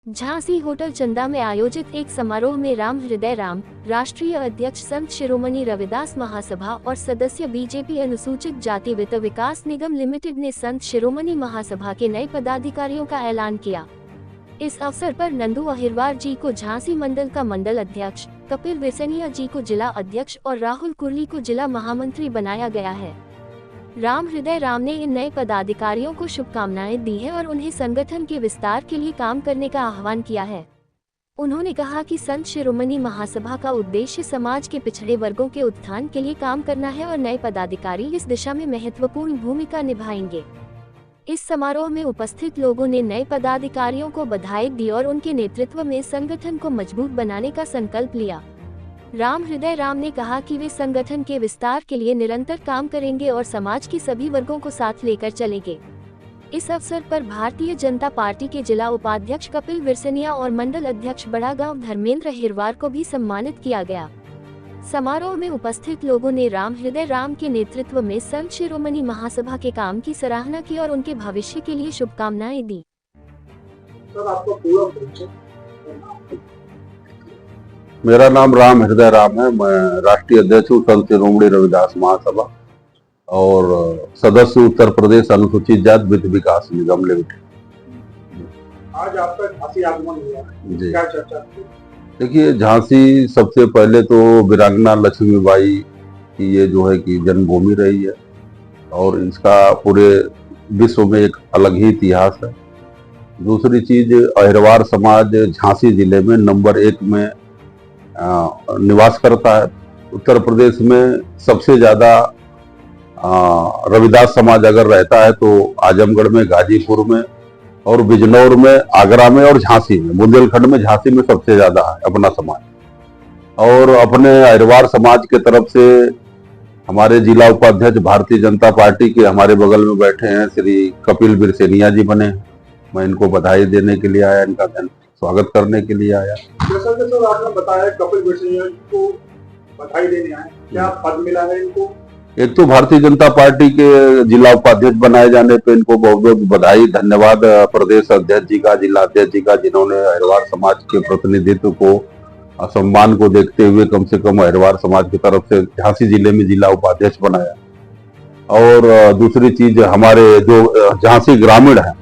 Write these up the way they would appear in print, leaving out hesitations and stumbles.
Jhansi hotel चंदा में आयोजित एक समारोह में राम हृदय राम, राष्ट्रीय अध्यक्ष संत शिरोमणि रविदास महासभा और सदस्य बीजेपी अनुसूचित जाति वित्त विकास निगम लिमिटेड ने संत शिरोमणि महासभा के नए पदाधिकारियों का ऐलान किया। इस अवसर पर नंदू अहिरवार जी को झांसी मंडल का मंडल अध्यक्ष, कपिल विरसेनिया जी को जिला अध्यक्ष और राहुल कुर्ली को जिला महामंत्री बनाया गया है। राम हृदय राम ने इन नए पदाधिकारियों को शुभकामनाएं दी है और उन्हें संगठन के विस्तार के लिए काम करने का आह्वान किया है। उन्होंने कहा कि संत शिरोमणि महासभा का उद्देश्य समाज के पिछड़े वर्गों के उत्थान के लिए काम करना है और नए पदाधिकारी इस दिशा में महत्वपूर्ण भूमिका निभाएंगे। इस समारोह में उपस्थित लोगों ने नए पदाधिकारियों को बधाई दी और उनके नेतृत्व में संगठन को मजबूत बनाने का संकल्प लिया। राम हृदय राम ने कहा कि वे संगठन के विस्तार के लिए निरंतर काम करेंगे और समाज के सभी वर्गों को साथ लेकर चलेंगे। इस अवसर पर भारतीय जनता पार्टी के जिला उपाध्यक्ष कपिल विरसेनिया और मंडल अध्यक्ष बड़ागांव धर्मेंद्र अहिरवार को भी सम्मानित किया गया। समारोह में उपस्थित लोगों ने राम हृदय राम के नेतृत्व में संत शिरोमणि महासभा के काम की सराहना की और उनके भविष्य के लिए शुभकामनाएं दी। मेरा नाम राम हृदय राम है। मैं राष्ट्रीय अध्यक्ष हूँ संत शिरोमणि रविदास महासभा और सदस्य उत्तर प्रदेश अनुसूचित जाति वित्त विकास निगम लिमिटेड। आज आपका झांसी आगमन हुआ है, क्या चर्चा की? देखिए, झांसी सबसे पहले तो वीरांगना लक्ष्मीबाई की ये जो है कि जन्मभूमि रही है और इसका पूरे विश्व में एक अलग ही इतिहास है। दूसरी चीज, अहिरवार समाज झांसी जिले में नंबर 1 में निवास करता है। उत्तर प्रदेश में सबसे ज्यादा रविदास समाज अगर रहता है तो आजमगढ़ में, गाजीपुर में और बिजनौर में, आगरा में और झांसी में, बुंदेलखंड में झांसी में सबसे ज्यादा है अपना समाज। और अपने अहिरवार समाज के तरफ से हमारे जिला उपाध्यक्ष भारतीय जनता पार्टी के हमारे बगल में बैठे हैं श्री कपिल विरसेनिया जी बने। मैं इनको बधाई देने के लिए आया, इनका स्वागत करने के लिए आया। जैसा आपने बताया कपिल विरसेनिया को बधाई देने आए, क्या पद मिला है इनको? एक तो भारतीय जनता पार्टी के जिला उपाध्यक्ष बनाए जाने पे इनको बहुत बहुत बधाई, धन्यवाद प्रदेश अध्यक्ष जी का, जिला अध्यक्ष जी का, जिन्होंने अहिरवार समाज के प्रतिनिधित्व को, सम्मान को देखते हुए कम से कम अहिरवार समाज की तरफ से झांसी जिले में जिला उपाध्यक्ष बनाया। और दूसरी चीज, हमारे जो झांसी ग्रामीण है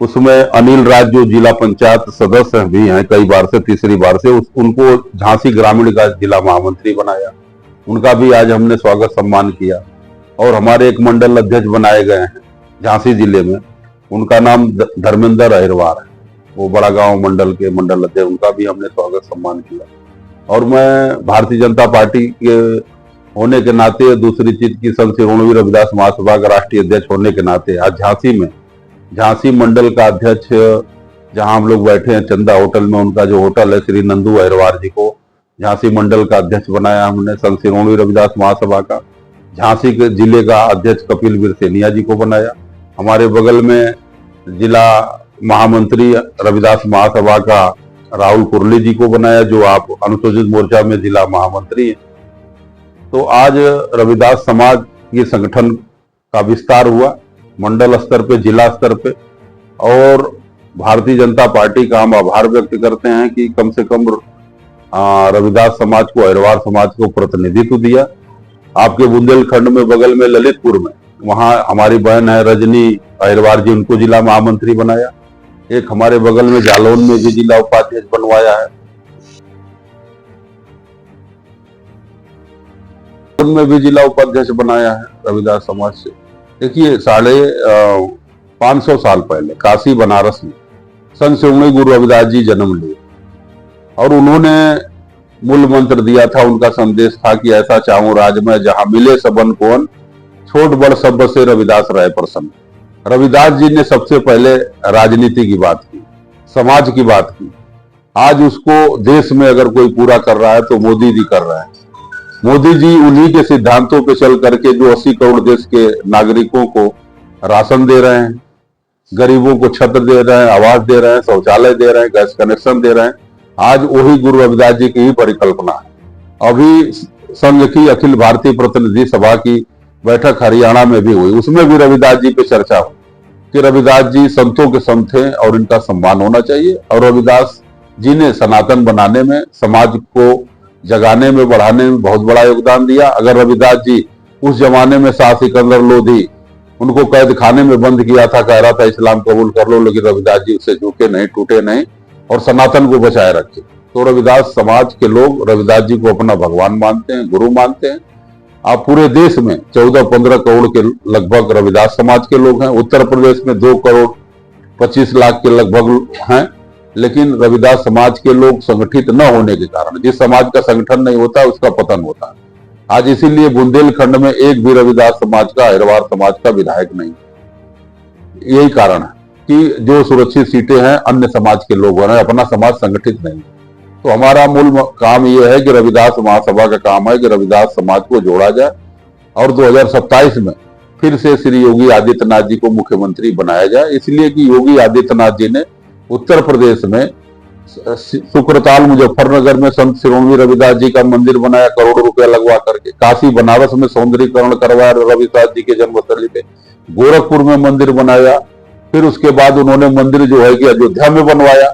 उसमें अनिल राज जो जिला पंचायत सदस्य भी हैं कई बार से, तीसरी बार से, उनको झांसी ग्रामीण का जिला महामंत्री बनाया। उनका भी आज हमने स्वागत सम्मान किया। और हमारे एक मंडल अध्यक्ष बनाए गए हैं झांसी जिले में, उनका नाम धर्मेंद्र अहिरवार है, वो बड़ागांव मंडल के मंडल अध्यक्ष, उनका भी हमने स्वागत सम्मान किया। और मैं भारतीय जनता पार्टी के होने के नाते, दूसरी चीज की संत शिरोमणि रविदास महासभा का राष्ट्रीय अध्यक्ष होने के नाते आज झांसी में, झांसी मंडल का अध्यक्ष जहां हम लोग बैठे हैं चंदा होटल में, उनका जो होटल है, श्री नंदू अहिरवार जी को झांसी मंडल का अध्यक्ष बनाया हमने। संत शिरोमणि रविदास महासभा का झांसी के जिले का अध्यक्ष कपिल विरसेनिया जी को बनाया। हमारे बगल में जिला महामंत्री रविदास महासभा का राहुल कुर्ली जी को बनाया, जो आप अनुसूचित मोर्चा में जिला महामंत्री है। तो आज रविदास समाज के संगठन का विस्तार हुआ मंडल स्तर पे, जिला स्तर पे। और भारतीय जनता पार्टी का हम आभार व्यक्त करते हैं कि कम से कम रविदास समाज को, अहिरवार समाज को प्रतिनिधित्व दिया। आपके बुंदेलखंड में बगल में ललितपुर में, वहां हमारी बहन है रजनी अहिरवार जी, उनको जिला महामंत्री बनाया। एक हमारे बगल में जालौन में भी जिला उपाध्यक्ष बनवाया है, उनमें भी जिला उपाध्यक्ष बनाया है रविदास समाज से। देखिए, 550 साल पहले काशी बनारस में संत शिरोमणि गुरु रविदास जी जन्म लिए और उन्होंने मूल मंत्र दिया था, उनका संदेश था कि ऐसा चाहूं राज में जहां मिले सबन कोन, छोट बड़ सब से रविदास रहे प्रसन्न। रविदास जी ने सबसे पहले राजनीति की बात की, समाज की बात की। आज उसको देश में अगर कोई पूरा कर रहा है तो मोदी जी कर रहे हैं। मोदी जी उन्हीं के सिद्धांतों पे चल करके जो 80 करोड़ देश के नागरिकों को राशन दे रहे हैं, गरीबों को छत्र दे रहे हैं, आवास दे रहे हैं, शौचालय दे रहे हैं, गैस कनेक्शन दे रहे हैं, आज वही गुरु रविदास जी की ही परिकल्पना है। अभी संघ की अखिल भारतीय प्रतिनिधि सभा की बैठक हरियाणा में भी हुई, उसमें भी रविदास जी पे चर्चा हुई कि रविदास जी संतों के संत हैं और इनका सम्मान होना चाहिए। और रविदास जी ने सनातन बनाने में, समाज को जगाने में, बढ़ाने में बहुत बड़ा योगदान दिया। अगर रविदास जी उस जमाने में शाह सिकंदर लोधी उनको कैद खाने में बंद किया था, कह रहा था इस्लाम कबूल कर लो, लेकिन रविदास जी उससे झुके नहीं, टूटे नहीं और सनातन को बचाए रखे। तो रविदास समाज के लोग रविदास जी को अपना भगवान मानते हैं, गुरु मानते हैं। आप पूरे देश में 14-15 करोड़ के लगभग रविदास समाज के लोग हैं। उत्तर प्रदेश में 2 करोड़ 25 लाख के लगभग हैं। लेकिन रविदास समाज के लोग संगठित न होने के कारण, जिस समाज का संगठन नहीं होता उसका पतन होता है। आज इसीलिए बुंदेलखंड में एक भी रविदास समाज का, अहिरवार समाज का विधायक नहीं। यही कारण है कि जो सुरक्षित सीटें हैं अन्य समाज के लोग हो रहे हैं, अपना समाज संगठित नहीं। तो हमारा मूल काम यह है कि रविदास महासभा का काम है कि रविदास समाज को जोड़ा जाए और 2027 में फिर से श्री योगी आदित्यनाथ जी को मुख्यमंत्री बनाया जाए। इसलिए कि योगी आदित्यनाथ जी ने उत्तर प्रदेश में सुक्रताल मुजफ्फरनगर में संत शिरोमणि रविदास जी का मंदिर बनाया, करोड़ों रुपया लगवा करके। काशी बनारस में सौंदर्यीकरण करवाया रविदास जी के जन्मस्थली पे। गोरखपुर में मंदिर बनाया। फिर उसके बाद उन्होंने मंदिर जो है कि अयोध्या में बनवाया।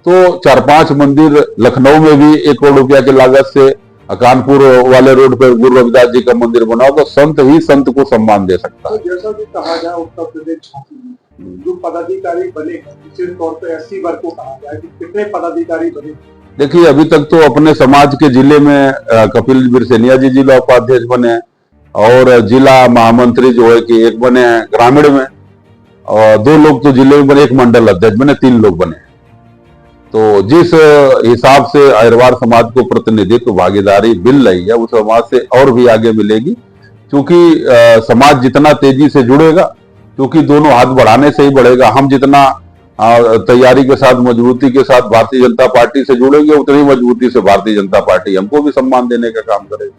तो 4-5 मंदिर, लखनऊ में भी 1 करोड़ रुपया की लागत से कानपुर वाले रोड पर गुरु रविदास जी का मंदिर बनाओ। तो संत ही संत को सम्मान दे सकता है। तो जैसा कि कहा जाए उत्तर प्रदेश में जो पदाधिकारी बने हैं, विशेष तौर पर एससी वर्ग को कहा जाए कि कितने पदाधिकारी बने? देखिए, अभी तक तो अपने समाज के जिले में कपिल बिरसेनिया जी जिला उपाध्यक्ष बने हैं और जिला महामंत्री जो है कि 1 बने हैं ग्रामीण में, और 2 लोग तो जिले में बने, 1 मंडल अध्यक्ष बने, 3 लोग बने। तो जिस हिसाब से अहिरवार समाज को प्रतिनिधित्व भागीदारी मिल रही है, उस समाज से और भी आगे मिलेगी। क्योंकि समाज जितना तेजी से जुड़ेगा, क्योंकि दोनों हाथ बढ़ाने से ही बढ़ेगा। हम जितना तैयारी के साथ, मजबूती के साथ भारतीय जनता पार्टी से जुड़ेंगे, उतनी मजबूती से भारतीय जनता पार्टी हमको भी सम्मान देने का काम करेगी।